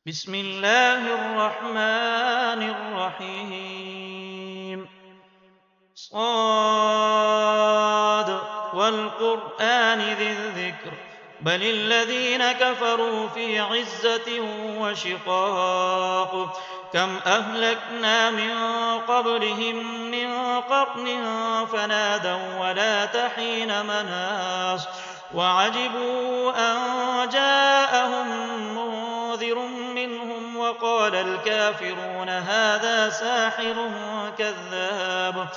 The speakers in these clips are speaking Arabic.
بسم الله الرحمن الرحيم صاد والقرآن ذي الذكر بل الذين كفروا في عزة وشقاق كم أهلكنا من قبلهم من قرن فنادوا ولا تحين مناص وعجبوا أن جاءهم منذر منهم وقال الكافرون هذا ساحر كذاب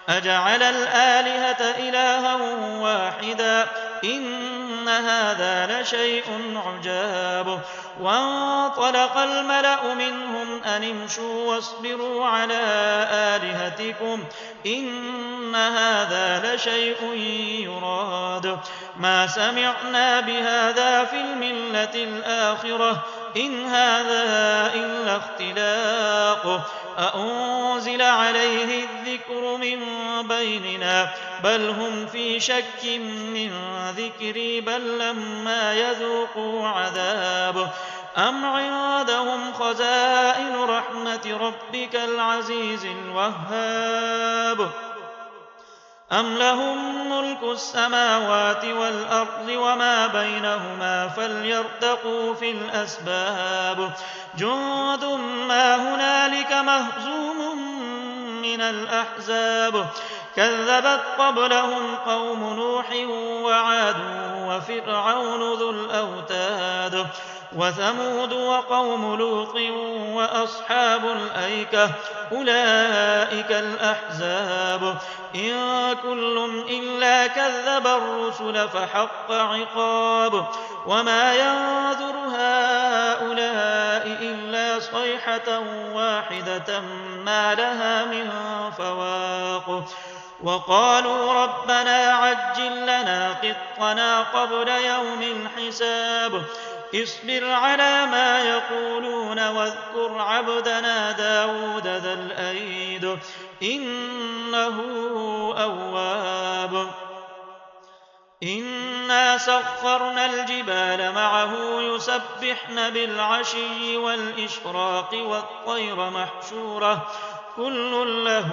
أجعل الآلهة إلها واحدا إن هذا لشيء عجاب وانطلق الملأ منهم أن امشوا واصبروا على آلهتكم إن هذا لشيء يراد ما سمعنا بهذا في الملة الآخرة إن هذا إلا اختلاق أأنزل عليه الذكر من بيننا بل هم في شك من ذكري بل لما يذوقوا عذاب أم عندهم خزائن رحمة ربك العزيز الوهاب أم لهم ملك السماوات والأرض وما بينهما فليرتقوا في الأسباب جند ما هنالك مهزوم من الأحزاب كذبت قبلهم قوم نوح وعاد وفرعون ذو الأوتاد وثمود وقوم لوط وأصحاب الأيكة أولئك الأحزاب إن كل إلا كذب الرسل فحق عقاب وما ينظر هؤلاء إلا صيحة واحدة ما لها من فواق وقالوا ربنا عجل لنا قطنا قبل يوم الحساب اصبر على ما يقولون واذكر عبدنا داود ذا الأيد إنه أواب إنا سخرنا الجبال معه يسبحن بالعشي والإشراق والطير محشورة كل له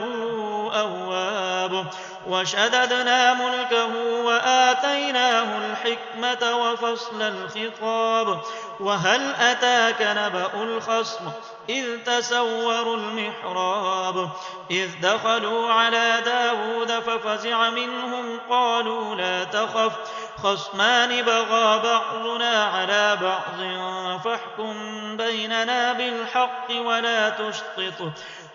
أواب وشددنا ملكه وآتيناه الحكمة وفصل الخطاب وهل أتاك نبأ الخصم إذ تسوروا المحراب إذ دخلوا على داود ففزع منهم قالوا لا تخف خصمان بغى بعضنا على بعض فاحكم بيننا بالحق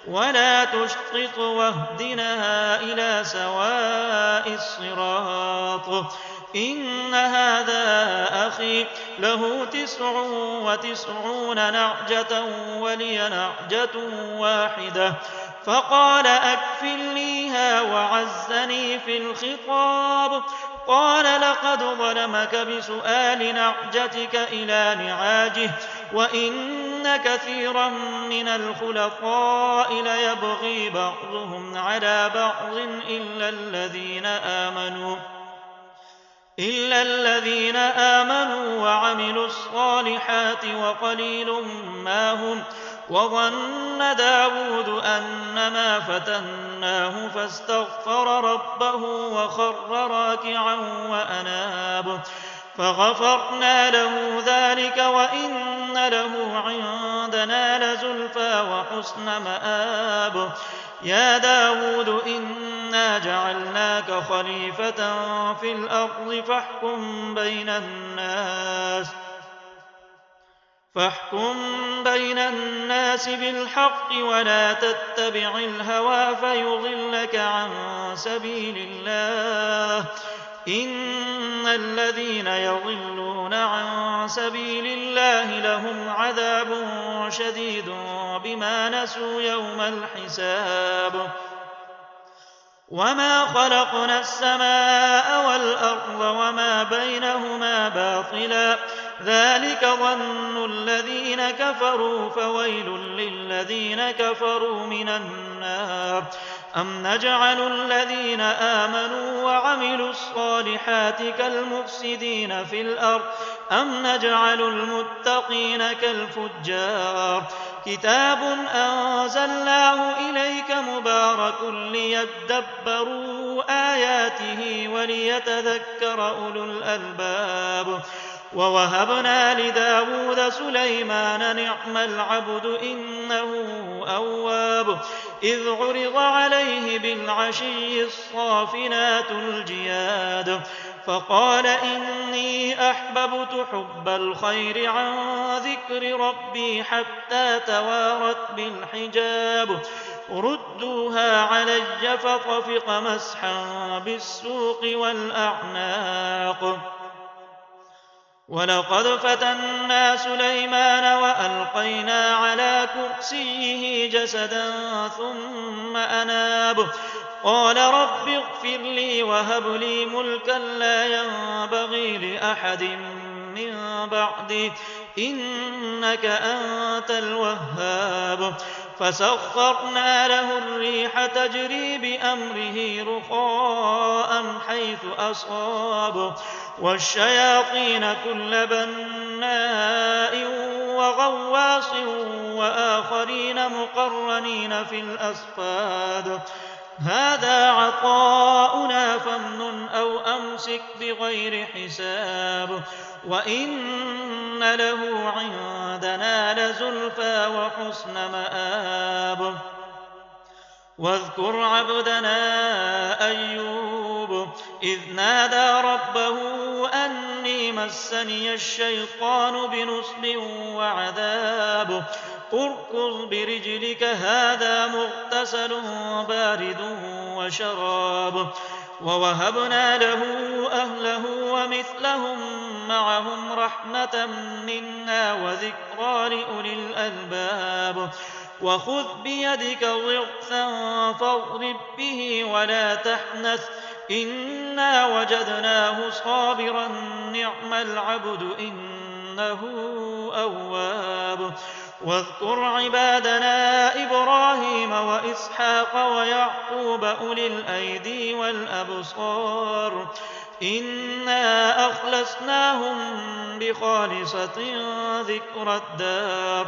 ولا تشطط واهدنا إلى سواء الصراط إن هذا أخي له 99 نعجة ولي نعجة واحدة فقال أكفلنيها وعزني في الخطاب قال لقد ظلمك بسؤال نعجتك إلى نعاجه وإن كثيرا من الخلطاء ليبغي بعضهم على بعض إلا الذين آمنوا وعملوا الصالحات وقليل ما هم وظن داود أنما فتناه فاستغفر ربه وخر راكعا وأناب فغفرنا له ذلك وإن له عندنا لزلفى وحسن مآب يا داود إنا جعلناك خليفة في الأرض فاحكم بين الناس بالحق ولا تتبع الهوى فيضلك عن سبيل الله إن الذين يضلون عن سبيل الله لهم عذاب شديد بما نسوا يوم الحساب وما خلقنا السماء والأرض وما بينهما باطلا ذلك ظن الذين كفروا فويل للذين كفروا من النار أم نجعل الذين آمنوا وعملوا الصالحات كالمفسدين في الأرض أم نجعل المتقين كالفجار كتاب أنزلناه إليك مبارك ليدبروا آياته وليتذكر أولو الألباب ووهبنا لداود سليمان نعم العبد إنه أواب إذ عرض عليه بالعشي الصافنات الجياد فقال إني أحببت حب الخير عن ذكر ربي حتى توارت بالحجاب ردوها علي فطفق مسحا بالسوق والأعناق ولقد فتنا سليمان وألقينا على كرسيه جسدا ثم أناب قال رب اغفر لي وهب لي ملكا لا ينبغي لأحد من بعدي إنك أنت الوهاب فسخرنا له الريح تجري بأمره رخاء حيث أصاب والشياطين كل بناء وغواص وآخرين مقرنين في الأصفاد هذا عطاؤنا فامنن أو أمسك بغير حساب وإن له عندنا لزلفى وحسن مآب واذكر عبدنا أيوب إذ نادى ربه أني مسني الشيطان بنصب وعذاب اركض برجلك هذا مغتسل بارد وشراب ووهبنا له أهله ومثلهم معهم رحمة منا وذكرى لأولي الألباب وخذ بيدك ضغثا فاضرب به ولا تحنث إنا وجدناه صابرا نعم العبد إنه أواب واذكر عبادنا إبراهيم وإسحاق ويعقوب أولي الأيدي والأبصار إنا أخلصناهم بخالصة ذكر الدار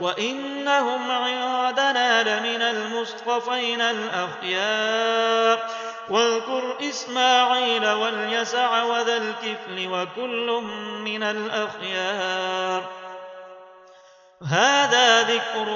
وإنهم عندنا لمن المصطفين الأخيار واذكر إسماعيل واليسع وذا الكفل وكل من الأخيار هذا ذكر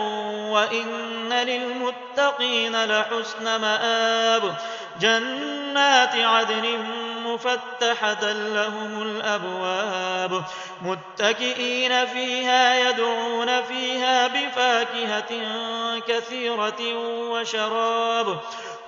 وإن للمتقين لحسن مآب جنات عدن مفتحة لهم الأبواب متكئين فيها يدعون فيها بفاكهة كثيرة وشراب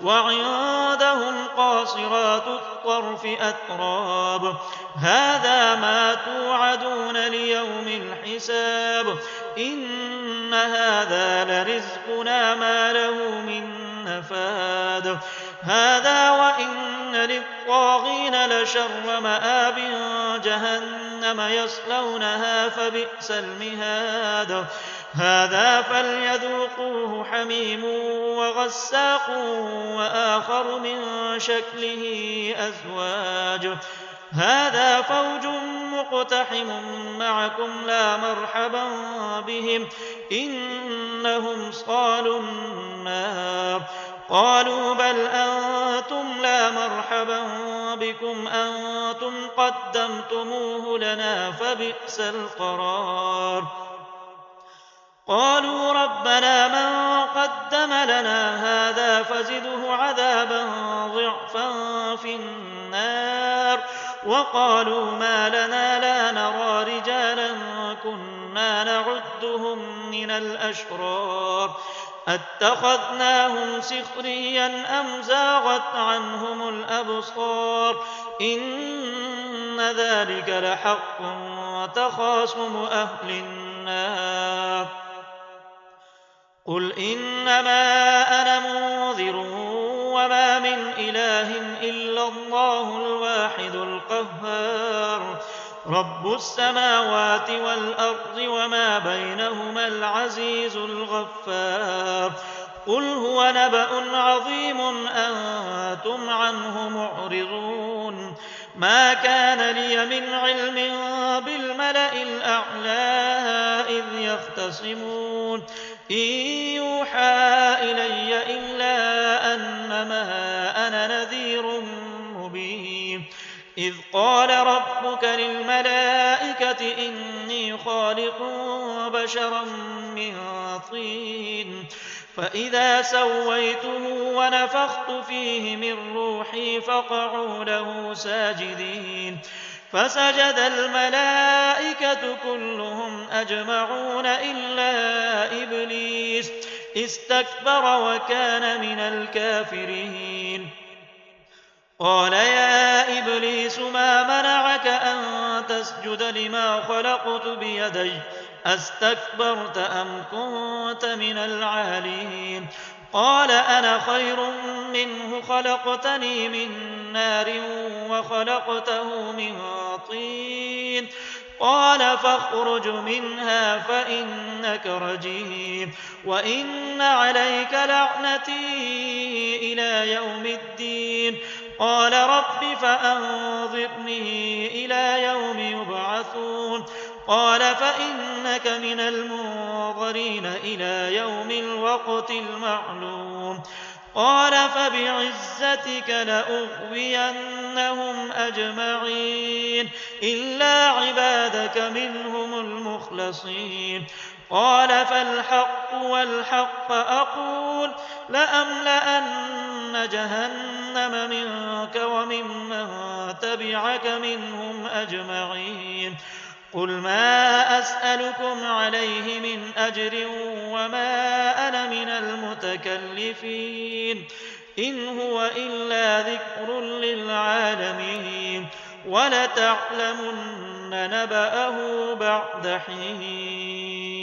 وعندهم قاصرات الطرف أتراب هذا ما توعدون ليوم الحساب إن هذا لرزقنا ما له من نفاد هذا وإن للطاغين لشر مآب جهنم يصلونها فبئس المهاد هذا فليذوقوه حميم وغساق وآخر من شكله أزواج هذا فوج مقتحم معكم لا مرحبا بهم إنهم صالوا النار قالوا بل أنتم لا مرحبا بكم أنتم قدمتموه لنا فبئس القرار قالوا ربنا من قدم لنا هذا فزده عذابا ضعفا في النار وقالوا ما لنا لا نرى رجالا كنا نعدهم من الأشرار أتخذناهم سخريا أم زاغت عنهم الأبصار إن ذلك لحق وتخاصم أهل النار قل إنما أنا منذر وما من إله إلا الله الواحد القهار رب السماوات والأرض وما بينهما العزيز الغفار قل هو نبأ عظيم أنتم عنه معرضون ما كان لي من علم بالملأ الأعلى إذ يختصمون إن يوحى إلي إلا أنما أنا نذير مبين إذ قال ربك للملائكة إني خالق بشرا من طين فإذا سويته ونفخت فيه من روحي فقعوا له ساجدين فسجد الملائكة كلهم أجمعون إلا إبليس استكبر وكان من الكافرين قال يا إبليس ما منعك أن تسجد لما خلقت بيدي أستكبرت أم كنت من العالين قال أنا خير منه خلقتني من نار وخلقته من طين قال فاخرج منها فإنك رجيم وإن عليك لعنتي إلى يوم الدين قال رب فأنظرني إلى يوم يبعثون قال فإنك من المنظرين إلى يوم الوقت المعلوم قال فبعزتك لأغوينهم أجمعين إلا عبادك منهم المخلصين قال فالحق والحق أقول لأملأن جهنم منك وممن تبعك منهم أجمعين قل ما أسألكم عليه من أجر وما أنا من المتكلفين إن هو إلا ذكر للعالمين ولتعلمن نبأه بعد حين